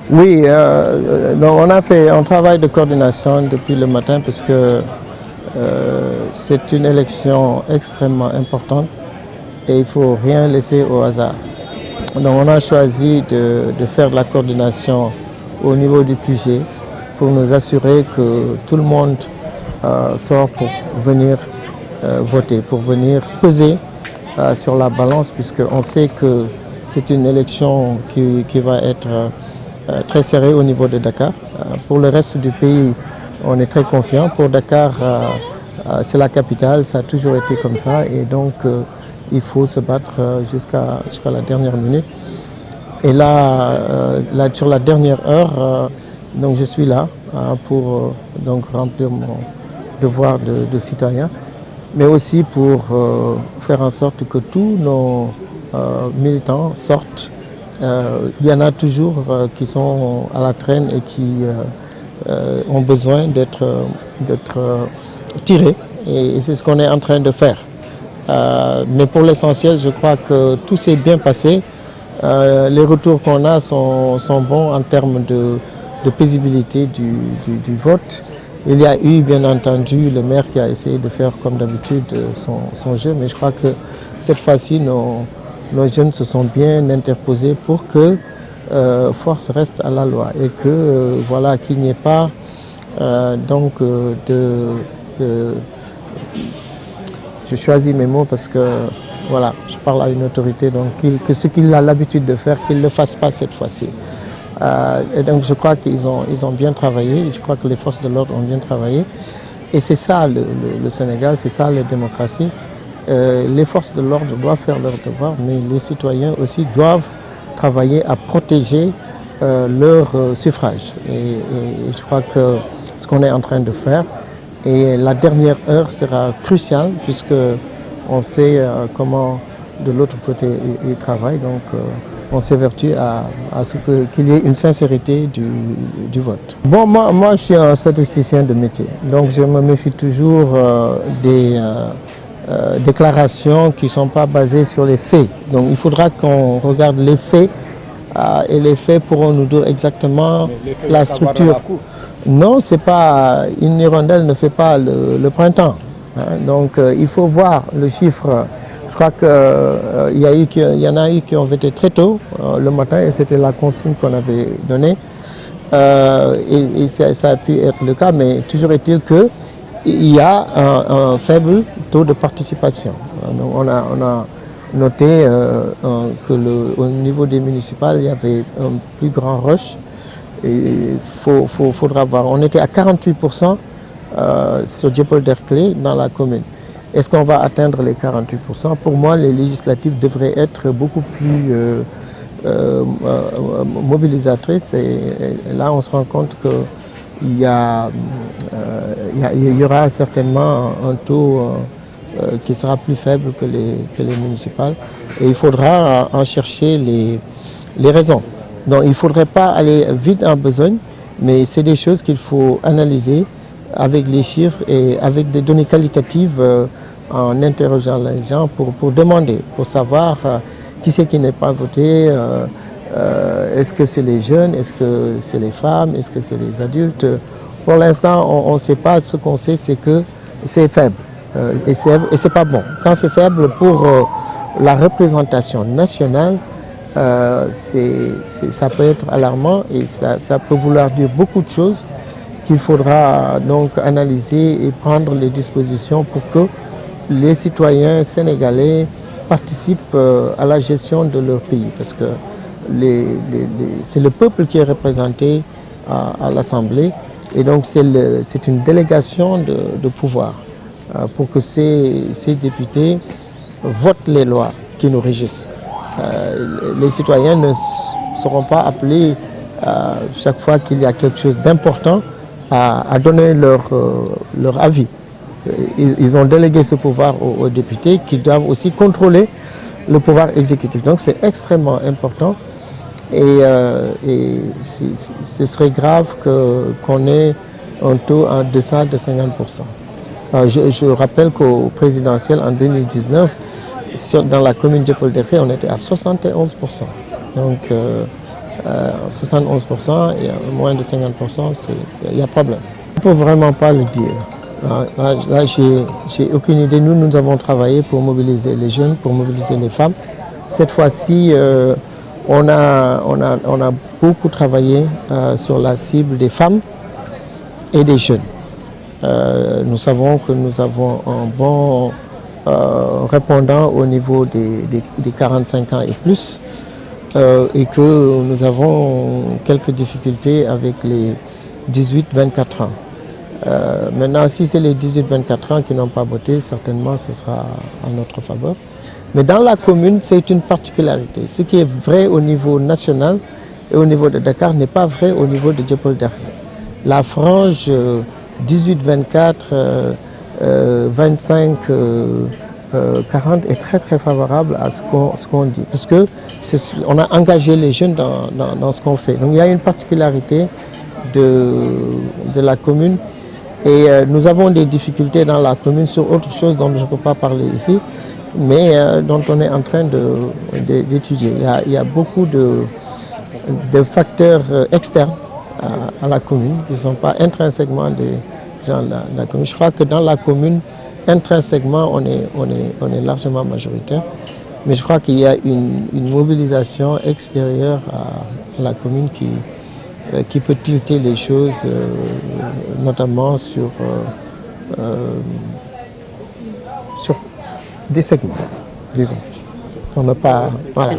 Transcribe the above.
Oui, donc on a fait un travail de coordination depuis le matin parce que c'est une élection extrêmement importante et il ne faut rien laisser au hasard. Donc on a choisi de faire de la coordination au niveau du QG pour nous assurer que tout le monde sort pour venir voter, pour venir peser sur la balance, puisqu'on sait que c'est une élection qui va être très serrée au niveau de Dakar. Pour le reste du pays, on est très confiant. Pour Dakar, c'est la capitale, ça a toujours été comme ça et donc il faut se battre jusqu'à la dernière minute. Et là, sur la dernière heure, donc je suis là pour donc remplir mon devoir de citoyen, mais aussi pour faire en sorte que tous nos militants sortent. Il y en a toujours qui sont à la traîne et qui ont besoin d'être tirés, et c'est ce qu'on est en train de faire. Mais pour l'essentiel, je crois que tout s'est bien passé. Les retours qu'on a sont bons en termes de paisibilité du vote. Il y a eu bien entendu le maire qui a essayé de faire comme d'habitude son jeu, mais je crois que cette fois-ci nos jeunes se sont bien interposés pour que force reste à la loi et que voilà, qu'il n'y ait pas je choisis mes mots parce que voilà, je parle à une autorité, donc que ce qu'il a l'habitude de faire, qu'il ne le fasse pas cette fois-ci. Et donc je crois qu'ils ont bien travaillé, je crois que les forces de l'ordre ont bien travaillé. Et c'est ça le Sénégal, c'est ça la démocratie. Les forces de l'ordre doivent faire leur devoir, mais les citoyens aussi doivent travailler à protéger leur suffrage. Et je crois que ce qu'on est en train de faire, et la dernière heure sera cruciale puisque on sait comment de l'autre côté ils travaillent. Donc on s'évertue à ce qu'il y ait une sincérité du vote. Bon, moi je suis un statisticien de métier, donc je me méfie toujours des déclarations qui ne sont pas basées sur les faits. Donc il faudra qu'on regarde les faits et les faits pourront nous dire exactement la structure. Non, c'est pas une hirondelle ne fait pas le printemps. Hein. Donc il faut voir le chiffre. Je crois qu'il y en a eu qui ont voté très tôt le matin et c'était la consigne qu'on avait donnée. Et ça a pu être le cas, mais toujours est-il qu'il y a un faible taux de participation. Donc on a noté qu'au niveau des municipales, il y avait un plus grand rush. Il faudra voir. On était à 48% sur Dieuppeul-Derklé dans la commune. Est-ce qu'on va atteindre les 48%? Pour moi, les législatives devraient être beaucoup plus mobilisatrices. Et là, on se rend compte qu'il y aura certainement un taux qui sera plus faible que les municipales. Et il faudra en chercher les raisons. Donc il ne faudrait pas aller vite en besogne, mais c'est des choses qu'il faut analyser avec les chiffres et avec des données qualitatives en interrogeant les gens pour demander, pour savoir qui c'est qui n'est pas voté, est-ce que c'est les jeunes, est-ce que c'est les femmes, est-ce que c'est les adultes. Pour l'instant, on ne sait pas, ce qu'on sait c'est que c'est faible et c'est pas bon. Quand c'est faible pour la représentation nationale, ça peut être alarmant et ça peut vouloir dire beaucoup de choses qu'il faudra donc analyser et prendre les dispositions pour que les citoyens sénégalais participent à la gestion de leur pays. Parce que c'est le peuple qui est représenté à l'Assemblée et donc c'est une délégation de pouvoir pour que ces députés votent les lois qui nous régissent. Les citoyens ne seront pas appelés chaque fois qu'il y a quelque chose d'important à donner leur avis. Ils ont délégué ce pouvoir aux députés qui doivent aussi contrôler le pouvoir exécutif. Donc c'est extrêmement important et ce serait grave qu'on ait un taux en deçà de 50%. Je rappelle qu'au présidentiel en 2019, dans la commune de Dieuppeul-Derklé, on était à 71%. Donc 71% et moins de 50%, il y a problème. On ne peut vraiment pas le dire. Là j'ai aucune idée. Nous avons travaillé pour mobiliser les jeunes, pour mobiliser les femmes. Cette fois-ci, on a beaucoup travaillé sur la cible des femmes et des jeunes. Nous savons que nous avons un bon répondant au niveau des 45 ans et plus et que nous avons quelques difficultés avec les 18-24 ans. Maintenant, si c'est les 18-24 ans qui n'ont pas voté, certainement ce sera en notre faveur. Mais dans la commune, c'est une particularité. Ce qui est vrai au niveau national et au niveau de Dakar n'est pas vrai au niveau de Dieuppeul-Derklé. La frange 18-24, 25, 40 est très très favorable à ce qu'on dit. Parce qu'on a engagé les jeunes dans ce qu'on fait. Donc il y a une particularité de la commune. Et nous avons des difficultés dans la commune sur autre chose dont je ne peux pas parler ici, mais dont on est en train d'étudier. Il y a beaucoup de facteurs externes à la commune qui ne sont pas intrinsèquement des gens de la commune. Je crois que dans la commune, intrinsèquement, on est largement majoritaire, mais je crois qu'il y a une mobilisation extérieure à la commune qui peut tilter les choses, notamment sur des segments, disons. On n'a pas... Voilà.